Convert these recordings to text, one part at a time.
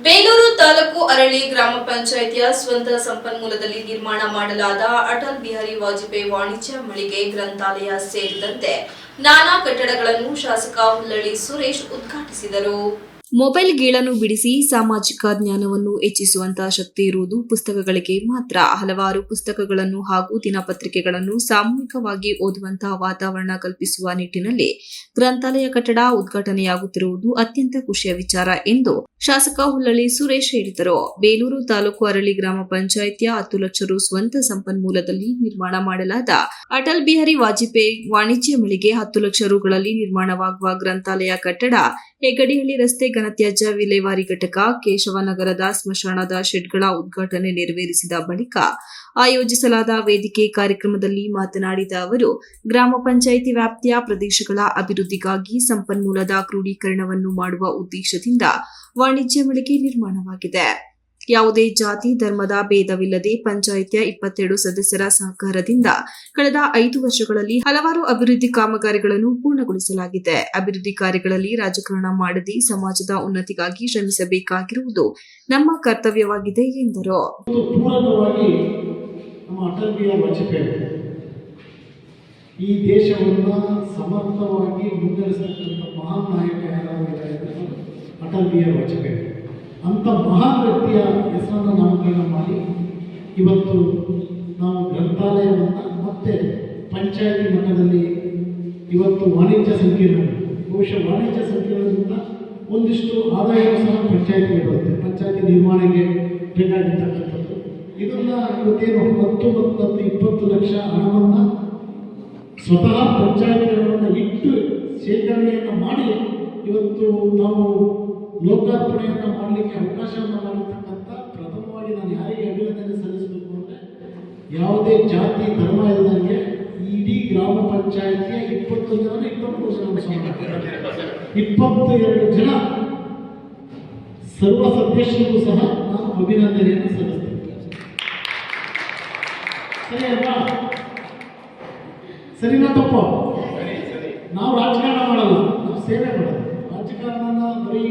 ಬೇಲೂರು ತಾಲೂಕು ಅರಳಿ ಗ್ರಾಮ ಪಂಚಾಯಿತಿಯ ಸ್ವಂತ ಸಂಪನ್ಮೂಲದಲ್ಲಿ ನಿರ್ಮಾಣ ಮಾಡಲಾದ ಅಟಲ್ ಬಿಹಾರಿ ವಾಜಪೇಯಿ ವಾಣಿಜ್ಯ ಮಳಿಗೆ ಗ್ರಂಥಾಲಯ ಸೇರಿದಂತೆ ನಾನಾ ಕಟ್ಟಡಗಳನ್ನು ಶಾಸಕ ಹುಲ್ಲಳ್ಳಿ ಸುರೇಶ್ ಉದ್ಘಾಟಿಸಿದರು. ಮೊಬೈಲ್ ಗೀಳನ್ನು ಬಿಡಿಸಿ ಸಾಮಾಜಿಕ ಜ್ಞಾನವನ್ನು ಹೆಚ್ಚಿಸುವಂತಹ ಶಕ್ತಿ ಇರುವುದು ಪುಸ್ತಕಗಳಿಗೆ ಮಾತ್ರ. ಹಲವಾರು ಪುಸ್ತಕಗಳನ್ನು ಹಾಗೂ ದಿನಪತ್ರಿಕೆಗಳನ್ನು ಸಾಮೂಹಿಕವಾಗಿ ಓದುವಂತಹ ವಾತಾವರಣ ಕಲ್ಪಿಸುವ ನಿಟ್ಟಿನಲ್ಲಿ ಗ್ರಂಥಾಲಯ ಕಟ್ಟಡ ಉದ್ಘಾಟನೆಯಾಗುತ್ತಿರುವುದು ಅತ್ಯಂತ ಖುಷಿಯ ವಿಚಾರ ಎಂದು ಶಾಸಕ ಹುಲ್ಲಳ್ಳಿ ಸುರೇಶ್ ಹೇಳಿದರು. ಬೇಲೂರು ತಾಲೂಕು ಅರಳಿ ಗ್ರಾಮ ಪಂಚಾಯಿತಿಯ 10 ಲಕ್ಷ ರು ಸ್ವಂತ ಸಂಪನ್ಮೂಲದಲ್ಲಿ ನಿರ್ಮಾಣ ಮಾಡಲಾದ ಅಟಲ್ ಬಿಹಾರಿ ವಾಜಪೇಯಿ ವಾಣಿಜ್ಯ ಮಳಿಗೆ 10 ಲಕ್ಷ ರುಗಳಲ್ಲಿ ನಿರ್ಮಾಣವಾಗುವ ಗ್ರಂಥಾಲಯ ಕಟ್ಟಡ ಹೆಗ್ಗಡಿಹಳ್ಳಿ ರಸ್ತೆ ಘನತ್ಯಾಜ್ಯ ವಿಲೇವಾರಿ ಘಟಕ ಕೇಶವನಗರದ ಸ್ಮಶಾನದ ಶೆಡ್ಗಳ ಉದ್ಘಾಟನೆ ನೆರವೇರಿಸಿದ ಬಳಿಕ ಆಯೋಜಿಸಲಾದ ವೇದಿಕೆ ಕಾರ್ಯಕ್ರಮದಲ್ಲಿ ಮಾತನಾಡಿದ ಅವರು, ಗ್ರಾಮ ಪಂಚಾಯಿತಿ ವ್ಯಾಪ್ತಿಯ ಪ್ರದೇಶಗಳ ಅಭಿವೃದ್ಧಿಗಾಗಿ ಸಂಪನ್ಮೂಲದ ಕ್ರೋಢೀಕರಣವನ್ನು ಮಾಡುವ ಉದ್ದೇಶದಿಂದ ವಾಣಿಜ್ಯ ಮಳಿಗೆ ನಿರ್ಮಾಣವಾಗಿದೆ. ಯಾವುದೇ ಜಾತಿ ಧರ್ಮದ ಭೇದವಿಲ್ಲದೆ ಪಂಚಾಯಿತಿಯ 22 ಸದಸ್ಯರ ಸಹಕಾರದಿಂದ ಕಳೆದ 5 ವರ್ಷಗಳಲ್ಲಿ ಹಲವಾರು ಅಭಿವೃದ್ಧಿ ಕಾಮಗಾರಿಗಳನ್ನು ಪೂರ್ಣಗೊಳಿಸಲಾಗಿದೆ. ಅಭಿವೃದ್ಧಿ ಕಾರ್ಯಗಳಲ್ಲಿ ರಾಜಕಾರಣ ಮಾಡದೆ ಸಮಾಜದ ಉನ್ನತಿಗಾಗಿ ಶ್ರಮಿಸಬೇಕಾಗಿರುವುದು ನಮ್ಮ ಕರ್ತವ್ಯವಾಗಿದೆ ಎಂದರು. ಈ ದೇಶವನ್ನು ಸಮರ್ಥವಾಗಿ ಮುನ್ನಡೆಸತಕ್ಕಂಥ ಮಹಾನ್ ನಾಯಕ ಯಾರಾಗಿದ್ದಾರೆ ಅಟಲ್ ಬಿಹಾರಿ ವಾಜಪೇಯಿ ಅಂತ ಮಹಾನ್ ವ್ಯಕ್ತಿಯ ಹೆಸರನ್ನು ನಾಮಕರಣ ಮಾಡಿ ಇವತ್ತು ನಾವು ಗ್ರಂಥಾಲಯವನ್ನು ಮತ್ತೆ ಪಂಚಾಯಿತಿ ಮಟ್ಟದಲ್ಲಿ ಇವತ್ತು ವಾಣಿಜ್ಯ ಸಂಕೀರ್ಣ, ಬಹುಶಃ ವಾಣಿಜ್ಯ ಸಂಕೀರ್ಣದಿಂದ ಒಂದಿಷ್ಟು ಆದಾಯವೂ ಸಹ ಪಂಚಾಯಿತಿಗೆ ಬರುತ್ತೆ. ಪಂಚಾಯಿತಿ ನಿರ್ಮಾಣಕ್ಕೆ ಬೇಕಾಗಿರ್ತಕ್ಕಂಥದ್ದು ಇದನ್ನು ಇವತ್ತೇನು 10 ಮತ್ತು 20 ಲಕ್ಷ ಹಣವನ್ನು ಸ್ವತಃ ಪಂಚಾಯಿತಿ ಹಣವನ್ನು ಇಟ್ಟು ಶೇಖರಣೆಯನ್ನು ಮಾಡಿ ಇವತ್ತು ನಾವು ಲೋಕಾರ್ಪಣೆಯನ್ನು ಮಾಡಲಿಕ್ಕೆ ಅವಕಾಶವನ್ನು ಮಾಡಿರ್ತಕ್ಕಂಥ ಪ್ರಥಮವಾಗಿ ನಾನು ಯಾರಿಗೆ ಅಭಿನಂದನೆ ಸಲ್ಲಿಸಬೇಕು ಅಂದರೆ, ಯಾವುದೇ ಜಾತಿ ಧರ್ಮ ಇಲ್ಲದಂಗೆ ಇಡೀ ಗ್ರಾಮ ಪಂಚಾಯಿತಿಯ 20 ಜನ 22 ಜನ ಸರ್ವ ಸದಸ್ಯರಿಗೂ ಸಹ ನಾನು ಅಭಿನಂದನೆಯನ್ನು ಸಲ್ಲಿಸ್ತೇನೆ. ಸರಿ ಅಲ್ವಾ? ಸರಿನಾ ತಪ್ಪ? ನಾವು ರಾಜಕಾರಣ ಮಾಡಲ್ಲ, ನಾವು ಸೇವೆ ಮಾಡೋದು. ರಾಜಕಾರಣನ ಬರೀ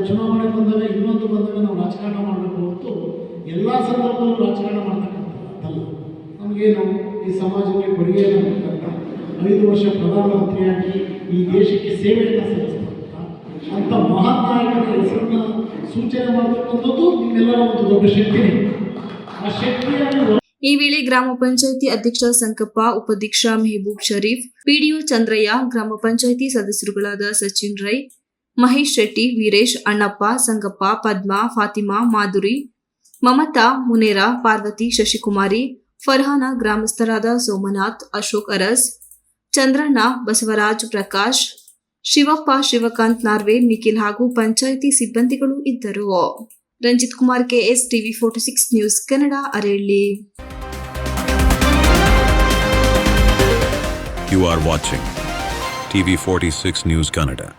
ಚುನಾವಣೆ ಬಂದಾಗ ಇನ್ನೊಂದು ಬಂದಾಗ ನಾವು ರಾಜಕಾರಣ ಮಾಡಬೇಕು ಹೊರತು ಎಲ್ಲ ಸಂದರ್ಭದಲ್ಲೂ ರಾಜಕಾರಣ ಮಾಡ್ತಕ್ಕಂಥದ್ದಲ್ಲ. ನಮಗೇನು ಈ ಸಮಾಜಕ್ಕೆ ಕೊಡುಗೆಯನ್ನು ಕೊಟ್ಟಂಥ 5 ವರ್ಷ ಪ್ರಧಾನಮಂತ್ರಿಯಾಗಿ ಈ ದೇಶಕ್ಕೆ ಸೇವೆಯನ್ನು ಸಲ್ಲಿಸ್ತಕ್ಕಂಥ ಅಂಥ ಮಹಾನ್ ನಾಯಕನ ಹೆಸರನ್ನು ಸೂಚನೆ ಮಾಡತಕ್ಕಂಥದ್ದು ನಿಮ್ಮೆಲ್ಲರ ಒಂದು ದೊಡ್ಡ ಶಕ್ತಿನೇ. ಆ ಶಕ್ತಿಯನ್ನು ಈ ವೇಳೆ ಗ್ರಾಮ ಪಂಚಾಯಿತಿ ಅಧ್ಯಕ್ಷ ಸಂಕಪ್ಪ, ಉಪಾಧ್ಯಕ್ಷ ಮೆಹಬೂಬ್ ಶರೀಫ್, ಪಿಡಿಒ ಚಂದ್ರಯ್ಯ, ಗ್ರಾಮ ಪಂಚಾಯಿತಿ ಸದಸ್ಯರುಗಳಾದ ಸಚಿನ್ ರೈ, ಮಹೇಶ್ ಶೆಟ್ಟಿ, ವೀರೇಶ್, ಅಣ್ಣಪ್ಪ, ಸಂಗಪ್ಪ, ಪದ್ಮಾ, ಫಾತಿಮಾ, ಮಾಧುರಿ, ಮಮತಾ, ಮುನೇರಾ, ಪಾರ್ವತಿ, ಶಶಿಕುಮಾರಿ, ಫರ್ಹಾನ, ಗ್ರಾಮಸ್ಥರಾದ ಸೋಮನಾಥ್, ಅಶೋಕ್ ಅರಸ್, ಚಂದ್ರಣ್ಣ, ಬಸವರಾಜ್, ಪ್ರಕಾಶ್, ಶಿವಪ್ಪ, ಶಿವಕಾಂತ್ ನಾರ್ವೆ, ನಿಖಿಲ್ ಹಾಗೂ ಪಂಚಾಯಿತಿ ಸಿಬ್ಬಂದಿಗಳು ಇದ್ದರು. Ranjit Kumar, KS, TV 46 news Kannada, Aralli. You are watching TV 46 News Kannada.